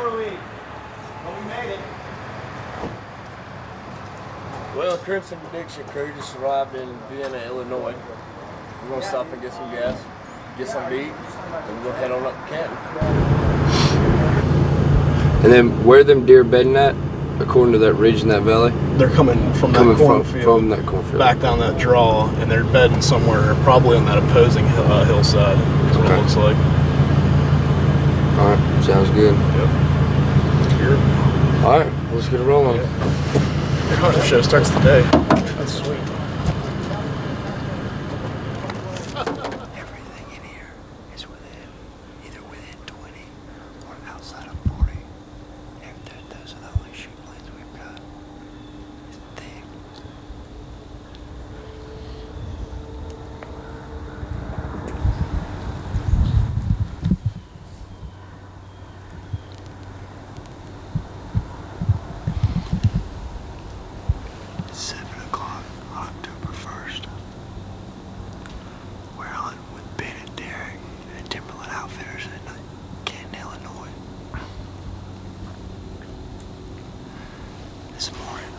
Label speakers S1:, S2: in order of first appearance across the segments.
S1: endore lead. Well, we made it.
S2: Well, the Crimson Addiction crew just arrived in Vienna, Illinois. We're going to stop and get some gas, get something to eat, and we'll head on up to Canton.
S3: And then where are them deer bedding at, according to that ridge in that valley?
S4: They're coming from that cornfield.
S3: From that cornfield.
S4: Back down that draw, and they're bedding somewhere, probably on that opposing hillside, is what it looks like.
S3: All right, sounds good.
S4: Yep. Here.
S3: All right, let's get it rolling.
S4: The hunter show starts today. That's sweet.
S5: Everything in here is either within 20 or outside of 40. Those are the only shoot lanes we've got. It's thick. It's 7 o'clock on October 1st. We're hunting with Ben and Derek at Timberland Outfitters in Canton, Illinois. This morning,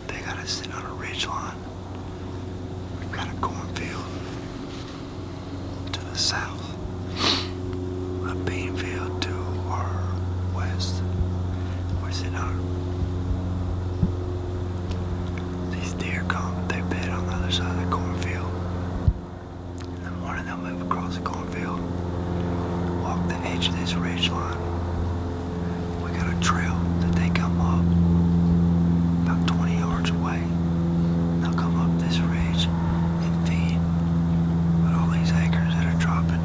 S5: they got us sitting on a ridge line. We've got a cornfield to the south, a bean field to our west. We're sitting on these deer come, they bed on the other side of the cornfield. In the morning, they'll move across the cornfield, walk the edge of this ridge line. We got a trail that they come up about 20 yards away. They'll come up this ridge and feed with all these acres that are dropping.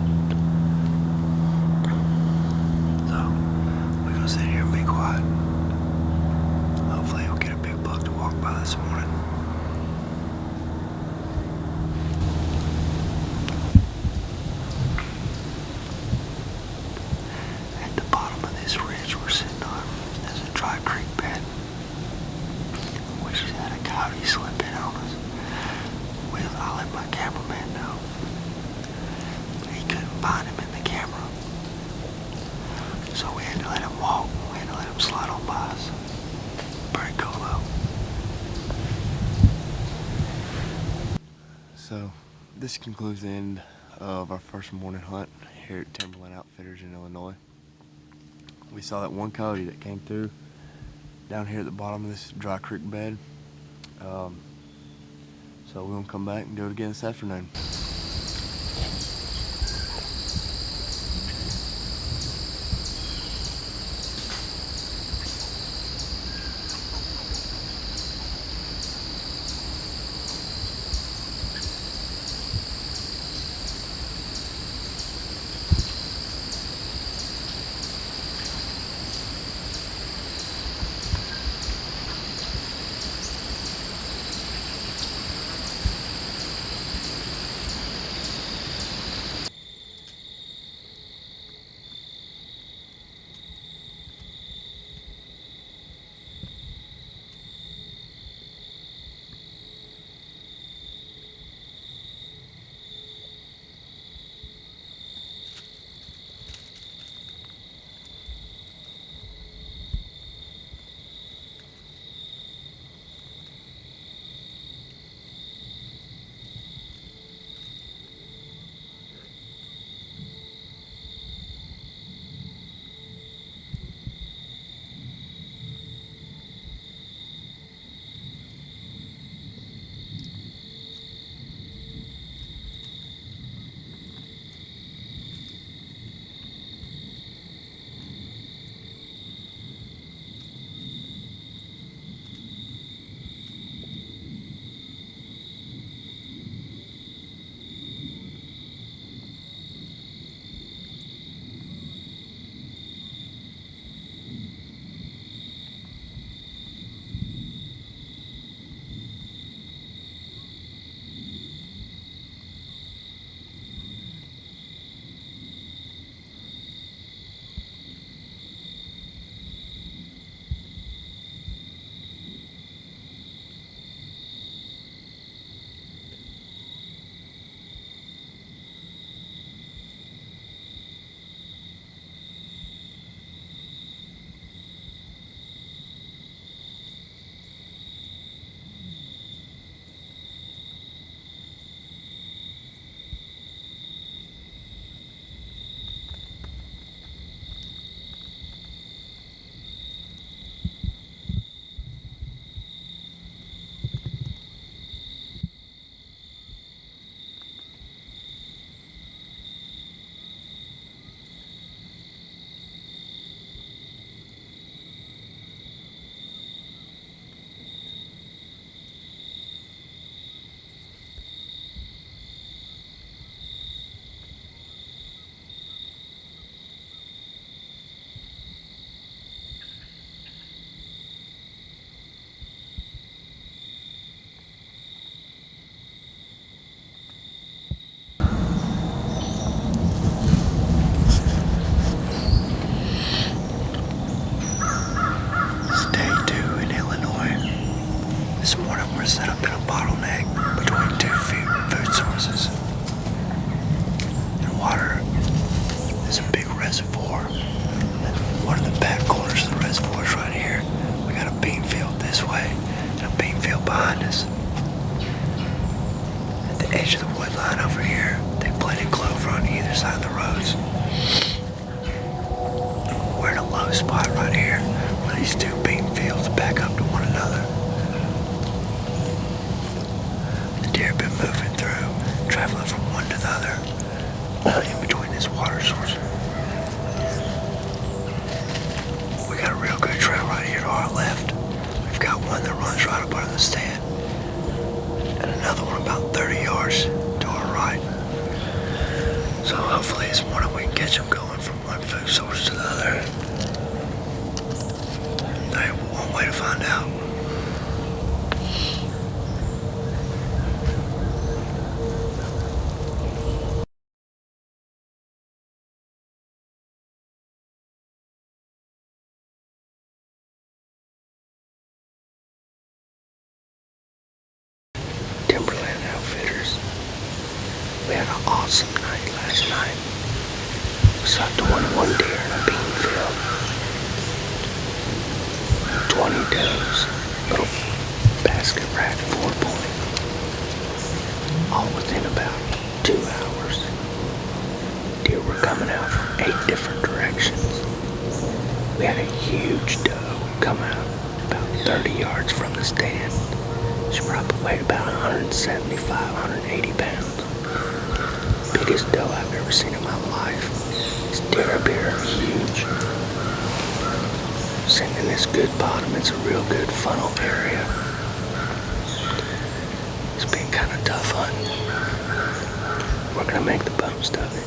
S5: So, we're gonna sit here and be quiet. Hopefully, we'll get a big buck to walk by this morning. At the bottom of this ridge we're sitting on, there's a dry creek bed. We just had a coyote slip in on us. I'll let my cameraman know. He couldn't find him in the camera. So we had to let him walk. We had to let him slide on by us. Pretty cool though.
S3: So, this concludes the end of our first morning hunt here at Timberland Outfitters in Illinois. We saw that one coyote that came through down here at the bottom of this dry creek bed. So we're gonna come back and do it again this afternoon.
S5: close spot right here where these two bean fields back up to one another. The deer have been moving through, traveling from one to the other, in between this water source. We got a real good trail right here to our left. We've got one that runs right up under the stand, and another one about 30 yards to our right. So hopefully this morning we can catch them going from one food source to the other. There ain't one way to find out. Timberland Outfitters. We had an awesome night last night. We saw 21 deer in a bean field. 20 does, little basket rat 4-point. All within about 2 hours. Deer were coming out from 8 different directions. We had a huge doe come out about 30 yards from the stand. She probably weighed about 175, 180 pounds. Biggest doe I've ever seen in my life. This deer up here are huge. Sitting in this good bottom, it's a real good funnel area. It's been kind of tough hunting. We're gonna make the most of it.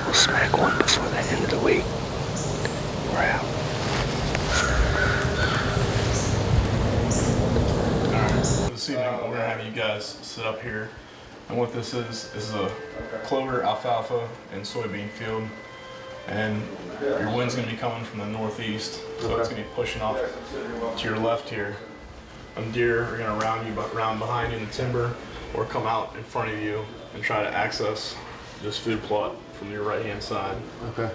S5: We'll smack one before the end of the week. We're out.
S4: This evening we're going to have you guys sit up here, and what this is a clover, alfalfa, and soybean field, and your wind's going to be coming from the northeast, so it's going to be pushing off to your left here. Deer are going to round behind you in the timber, or come out in front of you and try to access this food plot from your right hand side.
S2: Okay.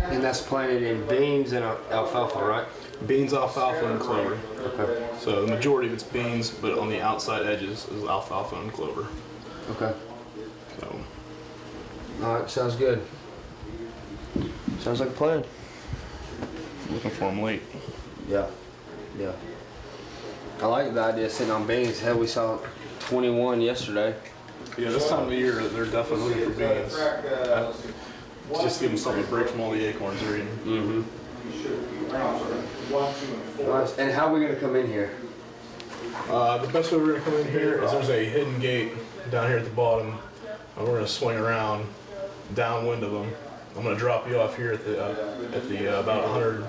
S2: And that's planted in beans and alfalfa, right?
S4: Beans, alfalfa, and clover.
S2: Okay.
S4: So the majority of it's beans, but on the outside edges is alfalfa and clover.
S2: Okay.
S4: So.
S2: All right, sounds good. Sounds like a plan.
S4: Looking for them late.
S2: Yeah. Yeah. I like the idea of sitting on beans. Hell, we saw 21 yesterday.
S4: Yeah, this time of year they're definitely looking for beans. Just give them something to break from all the acorns they're eating.
S2: Mm-hmm. Nice. And how are we gonna come in here?
S4: The best way we're gonna come in here is there's a hidden gate down here at the bottom, and we're gonna swing around downwind of them. I'm gonna drop you off here at the about 100,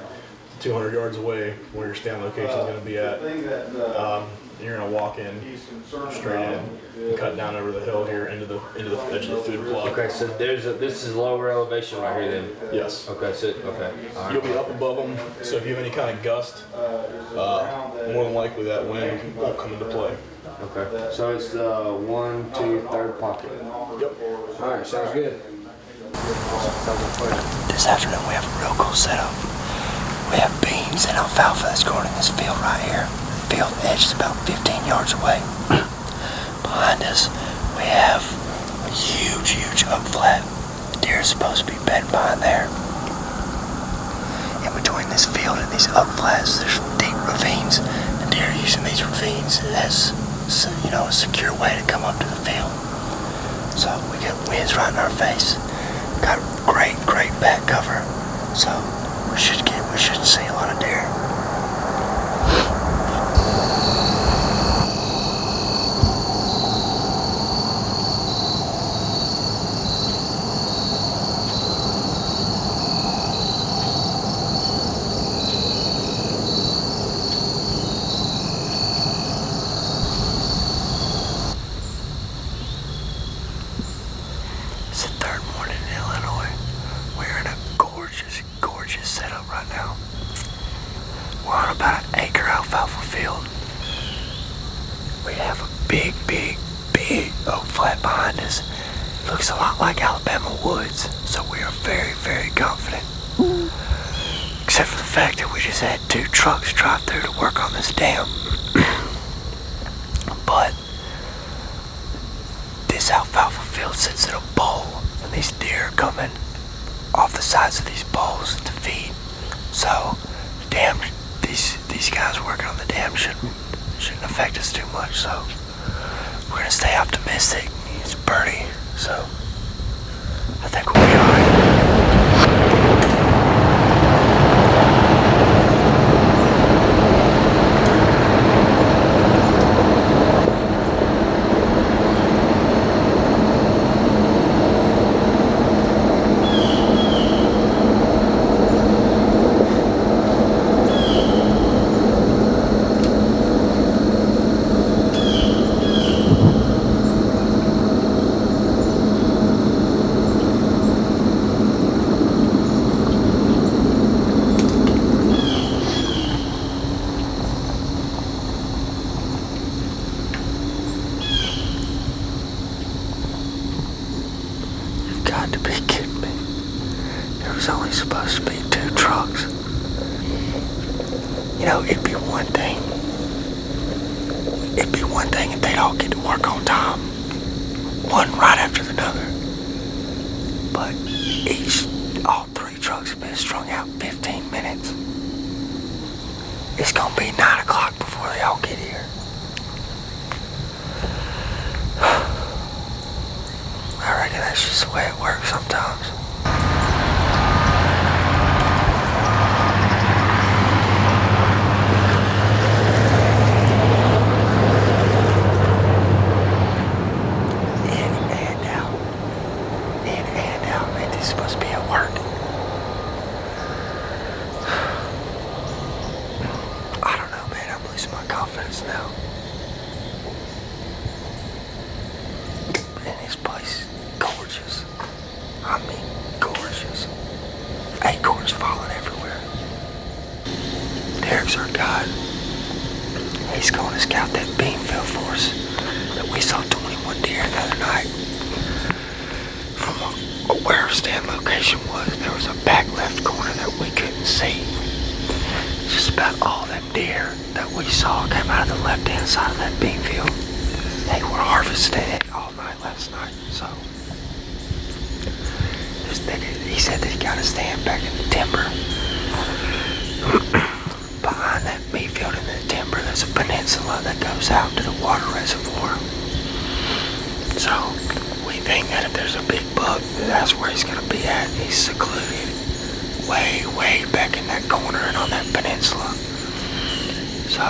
S4: 200 yards away from where your stand location is gonna be at. You're gonna walk in straight in and cut down over the hill here into the edge of the food plot.
S2: Okay, so this is lower elevation right here then.
S4: Yes.
S2: Okay, so okay. All right.
S4: You'll be up above them, so if you have any kind of gust, more than likely that wind won't come into play.
S2: Okay. So it's the 1, 2, 3rd pocket.
S4: Yep.
S2: All right, sounds good.
S5: This afternoon we have a real cool setup. We have beans and alfalfa that's growing in this field right here. Field edge is about 15 yards away. Behind us, we have a huge oak flat. The deer is supposed to be bedding behind there. In between this field and these oak flats, there's deep ravines. The deer are using these ravines as, a secure way to come up to the field. So we get winds right in our face. Got great back cover. So we should see a lot of deer. It's the 3rd morning in Illinois. We're in a gorgeous setup right now. We're on about an acre alfalfa field. We have a big oak flat behind us. Looks a lot like Alabama woods, so we are very confident. Except for the fact that we just had 2 trucks drive through to work on this dam. But this alfalfa field sits in a bowl, and these deer are coming off the sides of these bowls to feed. So the dam, these guys working on the dam shouldn't affect us too much. So we're gonna stay optimistic. It's birdie, so I think we'll be alright. Got to be kidding me. There was only supposed to be 2 trucks. You know, it'd be one thing if they'd all get to work on time. One right after another. But all 3 trucks have been strung out 15 minutes. It's gonna be 9 o'clock before they all get here. I reckon that's just the way it works sometimes. In and out. In and out. Man, this is supposed to be at work. I don't know, man. I'm losing my confidence now. Man, this place. Gorgeous. I mean, gorgeous. Acorns falling everywhere. Derek's our guide. He's going to scout that bean field for us that we saw 21 deer the other night. From where our stand location was, there was a back left corner that we couldn't see. Just about all them deer that we saw came out of the left-hand side of that bean field. They were harvesting it all night last night, so he said that he got to stand back in the timber. Behind that bean field in the timber, there's a peninsula that goes out to the water reservoir. So we think that if there's a big buck, that's where he's going to be at. He's secluded way, way back in that corner and on that peninsula. So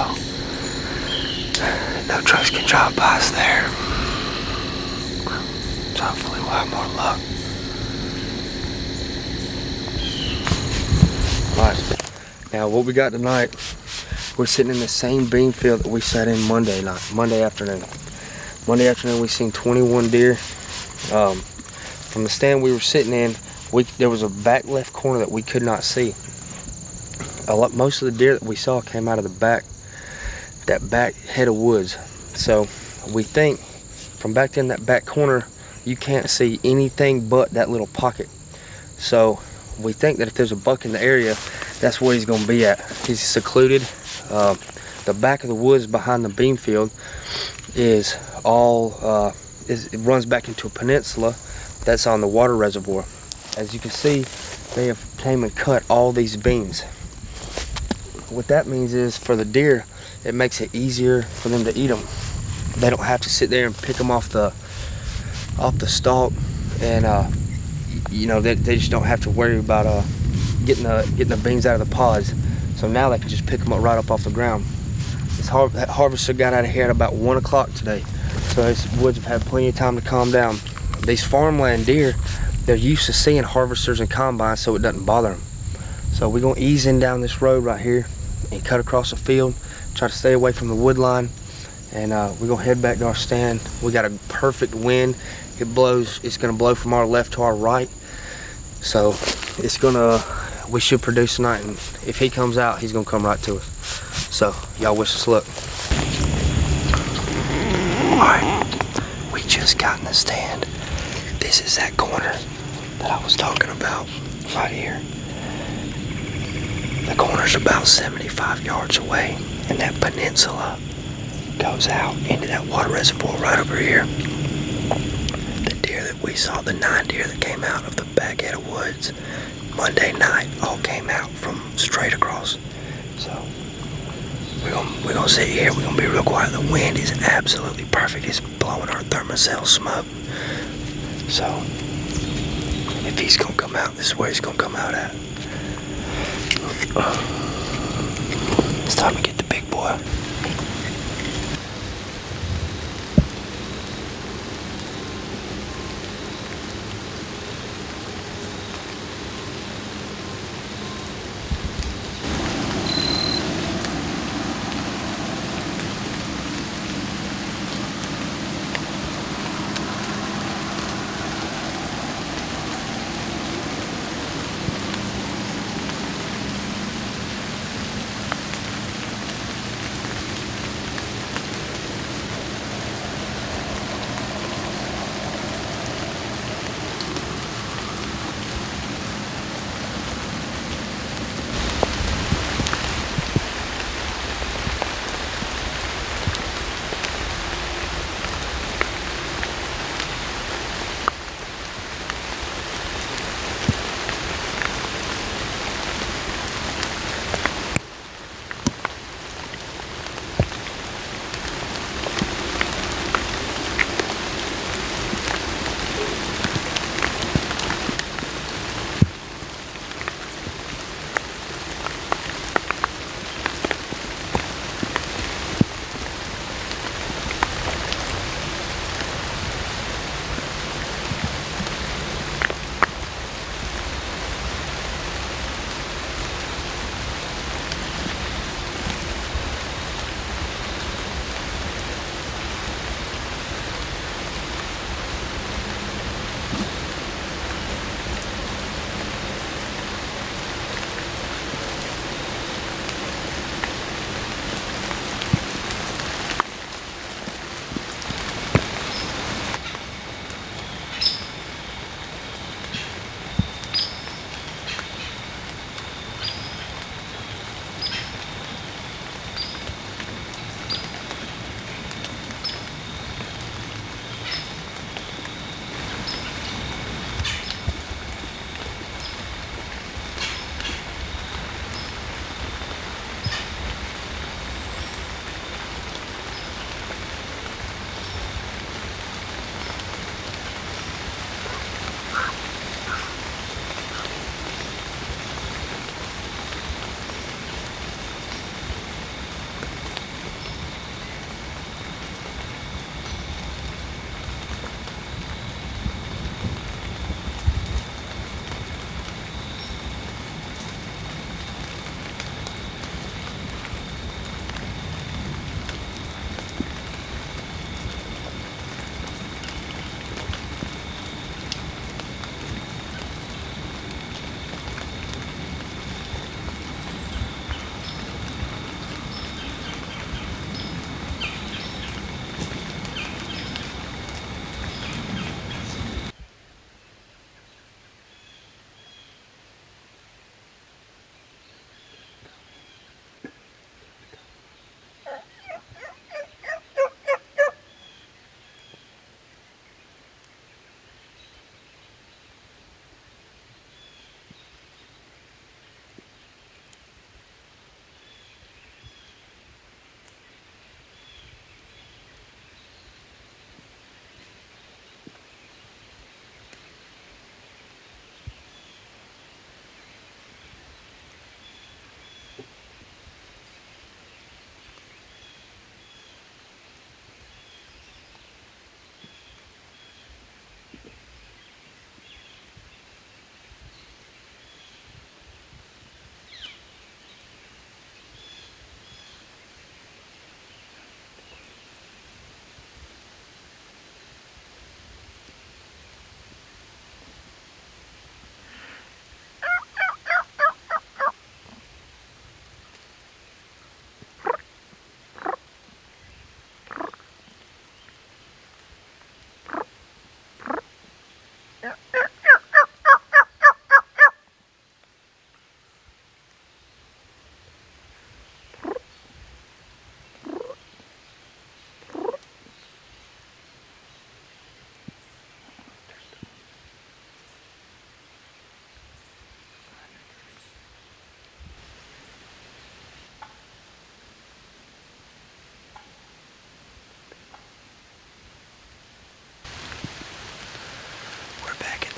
S5: no trucks can drive by us there. So hopefully we'll have more luck.
S2: Alright, now what we got tonight, we're sitting in the same bean field that we sat in Monday afternoon. Monday afternoon we seen 21 deer. From the stand we were sitting in, there was a back left corner that we could not see. Most of the deer that we saw came out of that back head of woods. So we think from back in that back corner, you can't see anything but that little pocket. So we think that if there's a buck in the area, that's where he's going to be at. He's secluded. The back of the woods behind the bean field is it runs back into a peninsula that's on the water reservoir. As you can see, they have came and cut all these beans. What that means is for the deer, it makes it easier for them to eat them. They don't have to sit there and pick them off the stalk, and they just don't have to worry about getting the beans out of the pods. So now they can just pick them up right up off the ground. That harvester got out of here at about 1 o'clock today, so these woods have had plenty of time to calm down. These farmland deer, they're used to seeing harvesters and combines, so it doesn't bother them. So we're gonna ease in down this road right here and cut across the field, try to stay away from the wood line, and we're gonna head back to our stand. We got a perfect wind. It's gonna blow from our left to our right, so we should produce tonight, and if he comes out, he's gonna come right to us. So y'all wish us luck.
S5: Alright, we just got in the stand. This is that corner that I was talking about right here. The corner's about 75 yards away, and that peninsula goes out into that water reservoir right over here. The deer that we saw the 9 deer that came out of the back end of woods Monday night all came out from straight across. So we're gonna sit here, we're gonna be real quiet. The wind is absolutely perfect. It's blowing our thermocell smoke. So if he's gonna come out, this is where he's gonna come out at. It's time to get the big boy.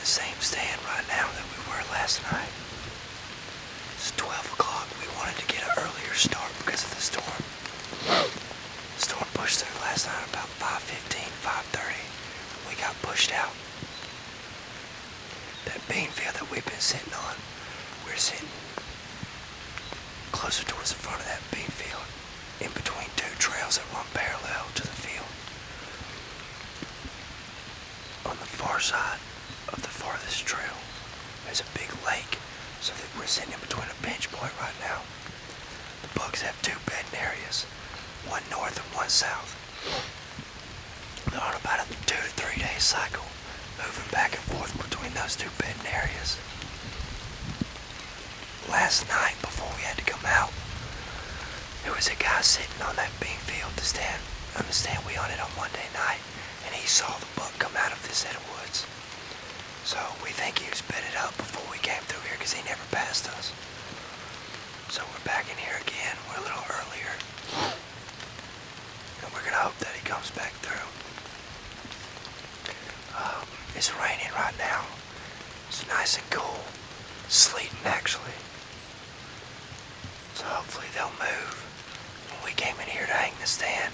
S5: the same stand right now that we were last night. It's 12 o'clock. We wanted to get an earlier start because of the storm. The storm pushed through last night about 5:15, 5:30. We got pushed out. That bean field that we've been sitting on, we're sitting closer towards the front of that bean field, in between two trails that run parallel to the field. On the far side of the farthest trail, there's a big lake, so that we're sitting in between a pinch point right now. The bugs have two bedding areas, one north and one south. They're on about a 2 to 3 day cycle, moving back and forth between those two bedding areas. Last night, before we had to come out, there was a guy sitting on that bean field on the stand we hunted on Monday night, and he saw the buck come out of this set of woods. So we think he was bedded up before we came through here because he never passed us. So we're back in here again. We're a little earlier. And we're going to hope that he comes back through. It's raining right now. It's nice and cool. Sleeting, actually. So hopefully they'll move. When we came in here to hang the stand,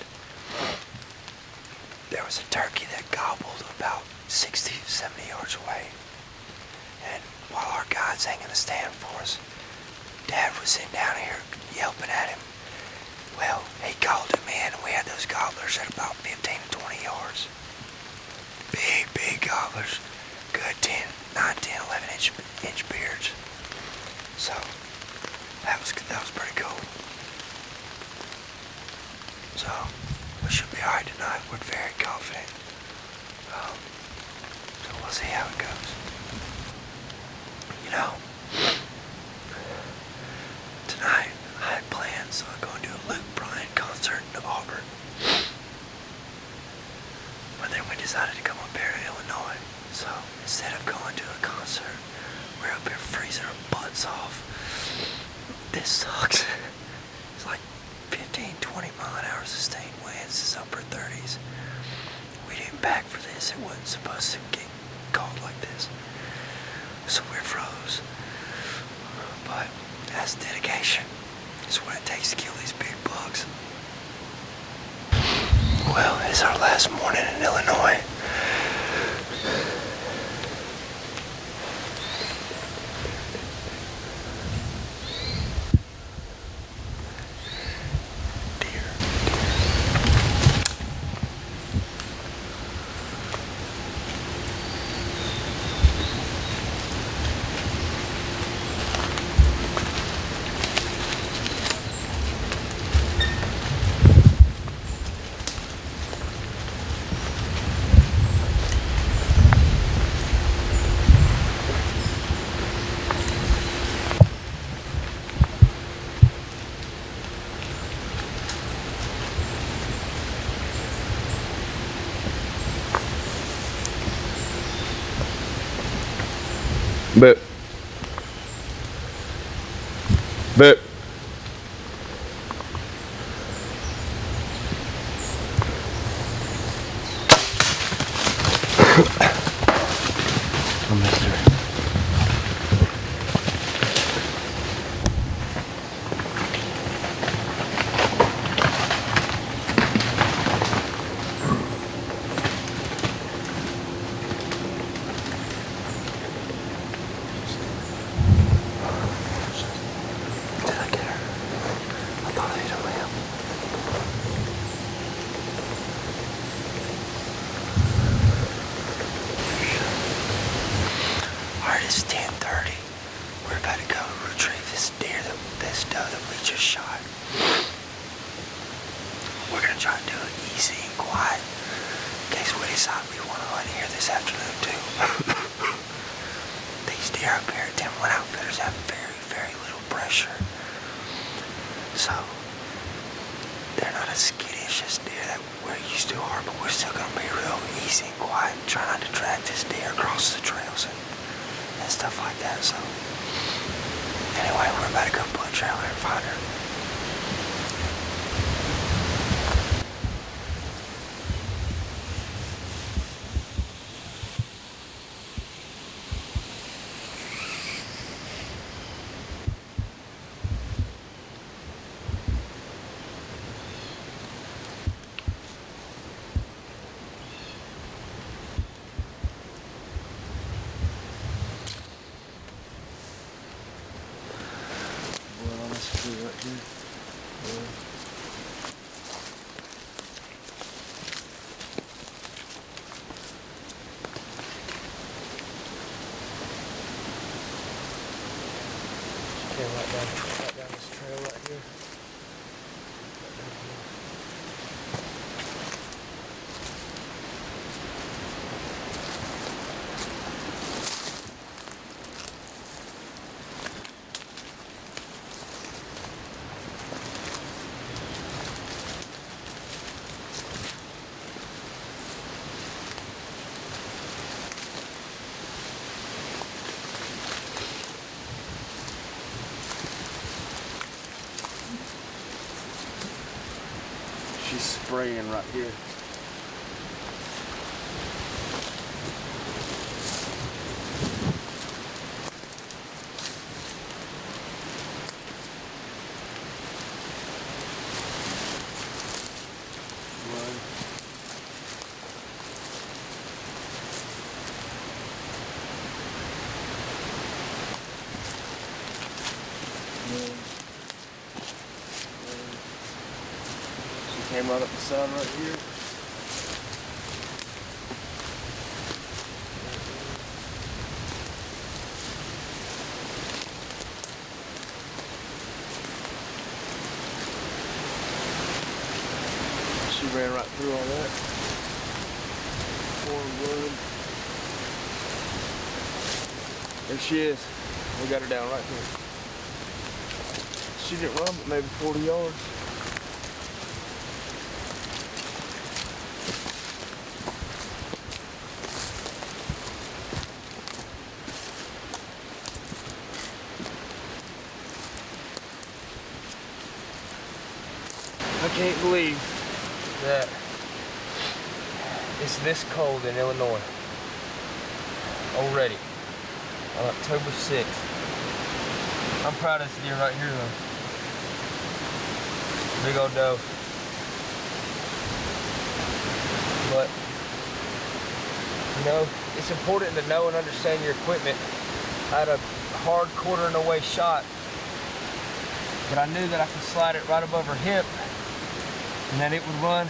S5: there was a turkey that gobbled about 60, 70 yards away. And while our guide's hanging the stand for us, Dad was sitting down here yelping at him. Well, he called him in, and we had those gobblers at about 15 to 20 yards. Big gobblers. Good 10, 9, 10, 11 inch beards. So, that was pretty cool. So, we should be alright tonight. We're very confident. So we'll see how it goes. You know, tonight I had plans on going to a Luke Bryan concert in Auburn. But then we decided to come up here to Illinois. So instead of going to a concert, we're up here freezing our butts off. This sucks. It's like 15, 20 mile an hour sustained winds. It's upper 30s. We didn't pack for this. It wasn't supposed to get cold like this. So we're froze. But that's dedication. It's what it takes to kill these big bugs. Well, it's our last morning in Illinois.
S2: But It's 10:30. We're about to go retrieve this doe that we just shot. We're gonna try to do it easy and quiet in case we decide we want to hunt here this afternoon too. These deer up here at Timberland Outfitters have very, very little pressure. So they're not as skittish as deer that we're used to are, but we're still gonna be real easy and quiet and try not to drag this deer across the trails and stuff like that. So anyway, we're about to go pull a trailer and find her. deer right here. Came right down this trail right here. She's spraying right here. She came right up the side right here. She ran right through all that. Pouring blood. There she is. We got her down right here. She didn't run but maybe 40 yards. I can't believe that it's this cold in Illinois already on October 6th. I'm proud of this deer right here though. Big old doe. But, you know, it's important to know and understand your equipment. I had a hard quartering away shot, but I knew that I could slide it right above her hip and that it would run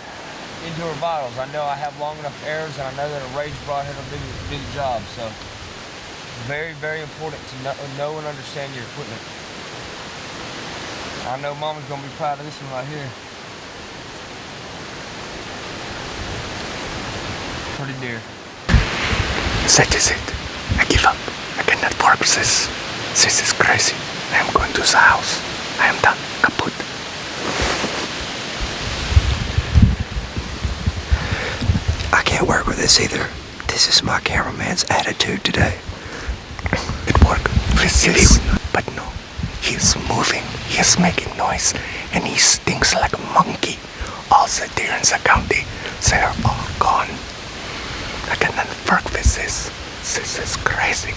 S2: into her vitals. I know I have long enough arrows, and I know that a rage broadhead will do the job. So, very, very important to know and understand your equipment. I know Mama's gonna be proud of this one right here. Pretty deer.
S5: That is it. I give up. I cannot work this. This is crazy. I am going to the house. I am done. Kaput. I can't work with this either. This is my cameraman's attitude today. It worked. But no. He is moving. He is making noise. And he stinks like a monkey. All the deer in the county, they are all gone. I cannot work with this. This is crazy.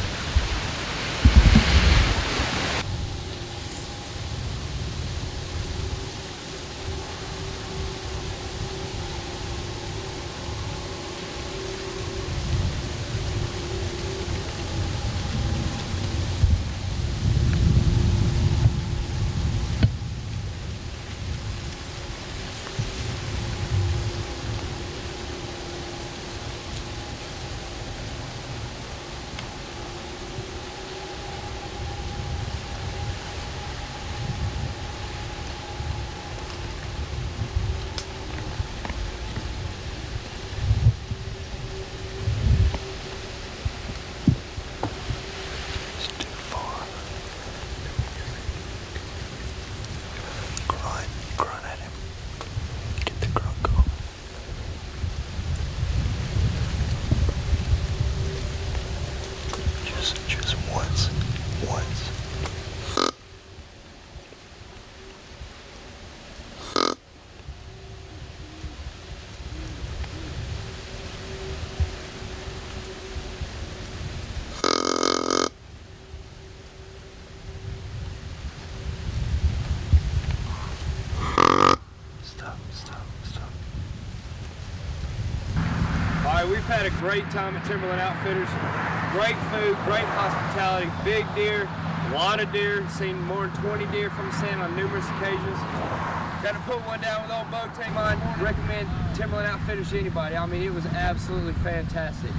S5: Just once. Stop.
S2: All right, we've had a great time at Timberland Outfitters. Great food, great hospitality, big deer, lot of deer, seen more than 20 deer from the stand on numerous occasions. Got to put one down with old bow team on. Recommend Timberland Outfitters to anybody. I mean, it was absolutely fantastic.